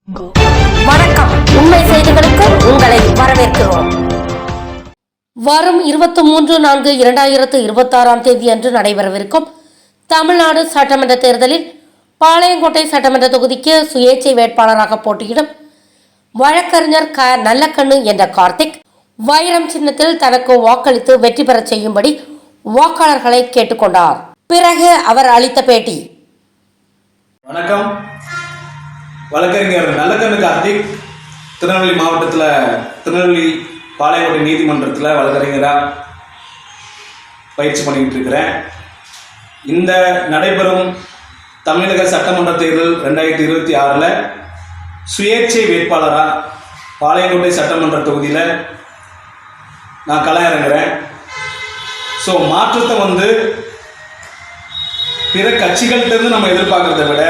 வணக்கம். உண்மை செய்திகளுக்கு உங்களை வரவேற்கிறோம். வரும் 23/4/2026 அன்று நடைபெறவிருக்கும் தமிழ்நாடு சட்டமன்ற தேர்தலில் பாளையங்கோட்டை சட்டமன்ற தொகுதிக்கு சுயேட்சை வேட்பாளராக போட்டியிடும் வழக்கறிஞர் நல்லக்கண்ணு என்ற கார்த்திக் வைரம் சின்னத்தில் தனக்கு வாக்களித்து வெற்றி பெற செய்யும்படி வாக்காளர்களை கேட்டுக்கொண்டார். பிறகு அவர் அளித்த பேட்டி. வணக்கம். வழக்கறிஞர் நல்லக்கண்ணு கார்த்திக், திருநெல்வேலி மாவட்டத்தில் திருநெல்வேலி பாளையங்கோட்டை நீதிமன்றத்தில் வழக்கறிஞராக பயிற்சி பண்ணிக்கிட்டு இருக்கிறேன். இந்த நடைபெறும் தமிழக சட்டமன்ற தேர்தல் 2026 சுயேட்சை வேட்பாளராக பாளையங்கோட்டை சட்டமன்ற தொகுதியில் நான் களம் இறங்குறேன். ஸோ மாற்றத்தை பிற கட்சிகள்கிட்டருந்து நம்ம எதிர்பார்க்கறத விட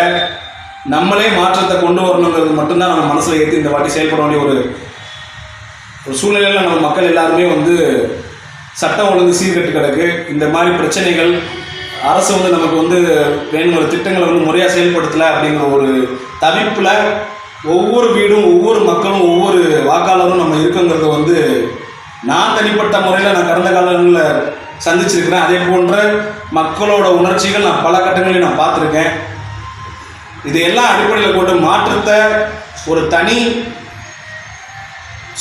நம்மளே மாற்றத்தை கொண்டு வரணுங்கிறது மட்டும்தான் நம்ம மனசில் ஏற்றி இந்த வாட்டி செயல்பட வேண்டிய ஒரு சூழ்நிலையில் நம்ம மக்கள் எல்லாருமே சட்டம் ஒழுங்கு சீர்கட்டு கிடக்கு. இந்த மாதிரி பிரச்சனைகள் அரசு நமக்கு வேணுங்கிற திட்டங்களை முறையாக செயல்படுத்தலை அப்படிங்கிற ஒரு தவிப்பில் ஒவ்வொரு வீடும் ஒவ்வொரு மக்களும் ஒவ்வொரு வாக்காளரும் நம்ம இருக்குங்கிறது நான் தனிப்பட்ட முறையில் நான் கடந்த காலங்களில் சந்திச்சிருக்கிறேன். அதே போன்ற மக்களோட உணர்ச்சிகள் நான் பல கட்டங்களையும் நான் பார்த்துருக்கேன். இதையெல்லாம் அடிப்படையில் கொண்டு மாற்றத்தை ஒரு தனி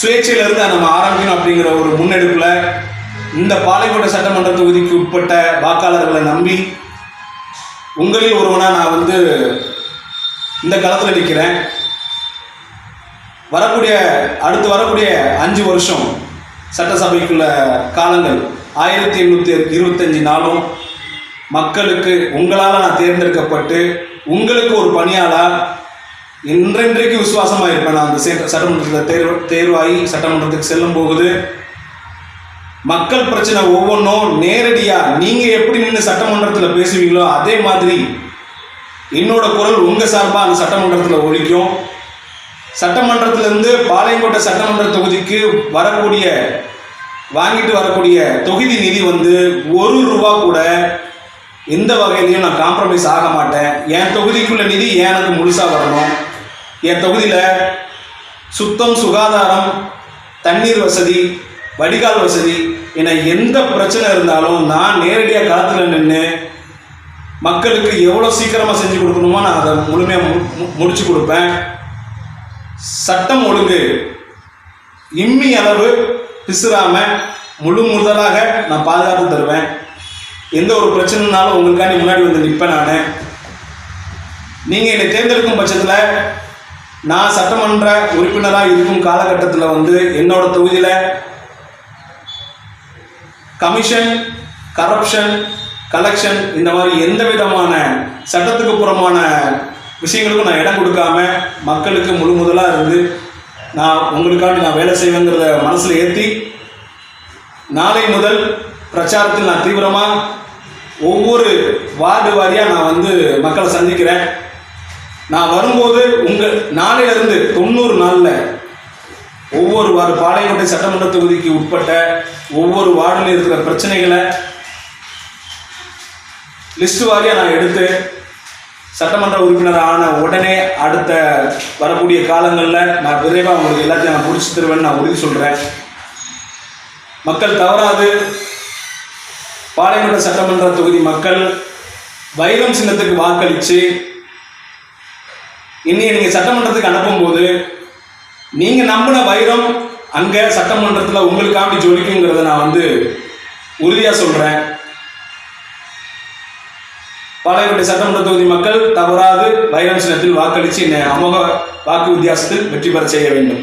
சுயேட்சையிலிருந்து நம்ம ஆரம்பிக்கணும் அப்படிங்கிற ஒரு முன்னெடுப்பில் இந்த பாளையங்கோட்டை சட்டமன்ற தொகுதிக்கு உட்பட்ட வாக்காளர்களை நம்பி உங்களில் ஒருவனாக நான் இந்த களத்தில் நிற்கிறேன். அடுத்து வரக்கூடிய 5 வருஷம் சட்டசபைக்குள்ள காலங்கள் 1825 நாளும் மக்களுக்கு உங்களால் நான் தேர்ந்தெடுக்கப்பட்டு உங்களுக்கு ஒரு பணியாளர் இன்றைக்கு விசுவாசமாக இருப்பேன். நான் அந்த சட்டமன்றத்தில் தேர்வாகி சட்டமன்றத்துக்கு செல்லும் போகுது மக்கள் பிரச்சனை ஒவ்வொன்றும் நேரடியாக நீங்கள் எப்படி நின்று சட்டமன்றத்தில் பேசுவீங்களோ அதே மாதிரி என்னோட குரல் உங்கள் சார்பாக அந்த சட்டமன்றத்தில் ஒலிக்கும். சட்டமன்றத்திலிருந்து பாளையங்கோட்டை சட்டமன்ற தொகுதிக்கு வாங்கிட்டு வரக்கூடிய தொகுதி நிதி ₹1 கூட எந்த வகையிலையும் நான் காம்ப்ரமைஸ் ஆக மாட்டேன். என் தொகுதிக்குள்ள நிதி எனக்கு முழுசாக வரணும். என் தொகுதியில் சுத்தம், சுகாதாரம், தண்ணீர் வசதி, வடிகால் வசதி என எந்த பிரச்சனை இருந்தாலும் நான் நேரடியாக களத்தில் நின்று மக்களுக்கு எவ்வளோ சீக்கிரமாக செஞ்சு கொடுக்கணுமோ நான் அதை முழுமையாக முடிச்சு கொடுப்பேன். சட்டம் ஒழுங்கு இம்மி அளவு பிசுறாமல் முதலாக நான் பாதுகாத்து தருவேன். எந்த ஒரு பிரச்சனைனாலும் உங்களுக்காண்டி முன்னாடி நிற்பேன். நீங்கள் என்னை தேர்ந்தெடுக்கும் பட்சத்தில் நான் சட்டமன்ற உறுப்பினராக இருக்கும் காலகட்டத்தில் என்னோட தொகுதியில் கமிஷன், கரப்ஷன், கலெக்ஷன் இந்த மாதிரி எந்த விதமான சட்டத்துக்கு புறமான விஷயங்களுக்கும் நான் இடம் கொடுக்காம மக்களுக்கு முதலாக இருந்து நான் உங்களுக்காண்டி நான் வேலை செய்வேங்கிறத மனசில் ஏற்றி நாளை முதல் பிரச்சாரத்தில் நான் தீவிரமாக ஒவ்வொரு வார்டு வாரியாக நான் மக்களை சந்திக்கிறேன். நான் வரும்போது நாளையிலிருந்து 90 நாளில் ஒவ்வொரு வார்டு பாளையங்கோட்டை சட்டமன்ற தொகுதிக்கு உட்பட்ட ஒவ்வொரு வார்டில் இருக்கிற பிரச்சனைகளை லிஸ்ட் வாரியாக நான் எடுத்து சட்டமன்ற உறுப்பினர் ஆன உடனே அடுத்த வரக்கூடிய காலங்களில் நான் விரைவாக உங்களுக்கு எல்லாத்தையும் நான் முடிச்சு தருவேன்னு நான் உறுதி சொல்கிறேன். மக்கள் தவறாது பாளையங்கோட்டை சட்டமன்ற தொகுதி மக்கள் வைரம் சின்னத்துக்கு வாக்களித்து நீங்கள் சட்டமன்றத்துக்கு அனுப்பும்போது நீங்கள் நம்பின வைரம் அங்கே சட்டமன்றத்தில் உங்களுக்காண்டி ஜொலிக்குங்கிறத நான் உறுதியாக சொல்கிறேன். பாளையங்கோட்டை சட்டமன்ற தொகுதி மக்கள் தவறாது வைரம் சின்னத்தில் வாக்களித்து என்னை அமோக வாக்கு வித்தியாசத்தில் வெற்றி பெற செய்ய வேண்டும்.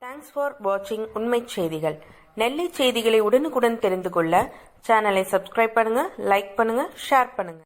தேங்க்ஸ் ஃபார் வாட்சிங் உண்மை செய்திகள். நெல்லை செய்திகளை உடனுக்குடன் தெரிந்து கொள்ள சேனலை சப்ஸ்கிரைப் பண்ணுங்க, லைக் பண்ணுங்க, ஷேர் பண்ணுங்க.